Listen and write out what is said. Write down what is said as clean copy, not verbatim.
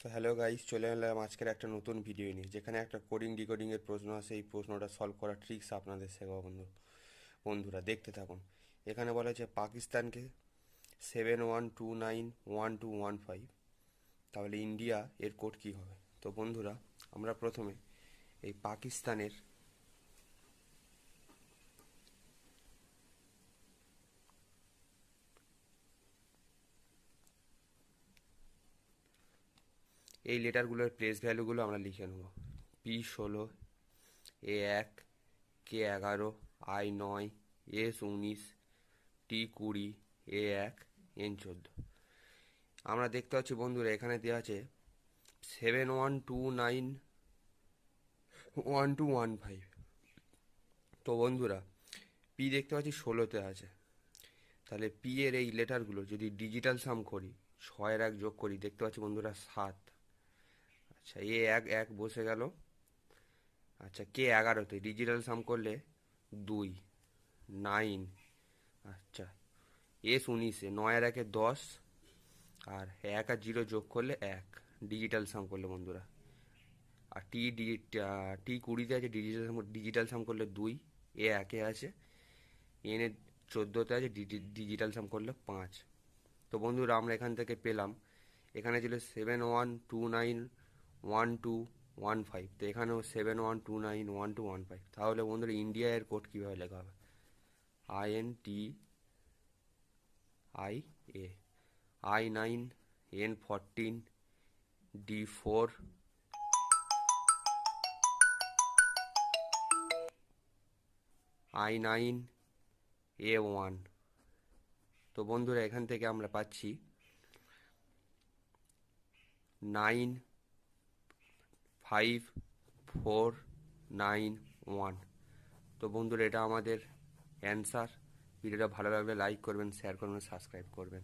তো hello guys, চলে এলাম আজকের একটা নতুন ভিডিও নিয়ে, যেখানে একটা কোডিং ডিকোডিং এর প্রশ্ন আছে। এই প্রশ্নটা সলভ করার ট্রিক্স আপনাদের শেখাবো বন্ধুরা দেখতে থাকুন। এখানে বলা হচ্ছে পাকিস্তানকে 71291215, তাহলে ইন্ডিয়া এর কোড কি হবে? তো বন্ধুরা, আমরা প্রথমে এই পাকিস্তানের এই লেটারগুলোর প্লেস ভ্যালুগুলো আমরা লিখে নেব। P16, A1, K11, I9, S19, T20, A1, N14। আমরা দেখতে পাচ্ছি বন্ধুরা, এখানে দেওয়া আছে 71291215। তো বন্ধুরা, পি দেখতে পাচ্ছি 16তে আছে। তাহলে পি এর এই লেটারগুলো যদি ডিজিটাল সাম করি, 6-1 যোগ করি, দেখতে পাচ্ছি বন্ধুরা 7। আচ্ছা, এ এক এক বসে গেল। আচ্ছা, কে 11তে ডিজিটাল সাম করলে 2, 9। আচ্ছা, S19-এ 9-1 10, আর 1 আর 0 যোগ করলে 1, ডিজিটাল সাম করলে বন্ধুরা। আর টি 20-তে আছে ডিজিটাল সাম করলে 2, এ 1-এ আছে, এন এ 14তে আছে ডিজিটাল সাম করলে 5। তো বন্ধুরা, আমরা এখান থেকে পেলাম, এখানে ছিল 71291215, তো এখানেও 71291215। তাহলে বন্ধুরা, ইন্ডিয়া এর কোড কীভাবে লেখা হবে? INDIA, I9, N14, D4, I9, A1। তো বন্ধুরা, এখান থেকে আমরা পাচ্ছি 95491। তো বন্ধুরা, এটা আমাদের অ্যান্সার। ভিডিওটা ভালো লাগলে লাইক করবেন, শেয়ার করবেন, সাবস্ক্রাইব করবেন।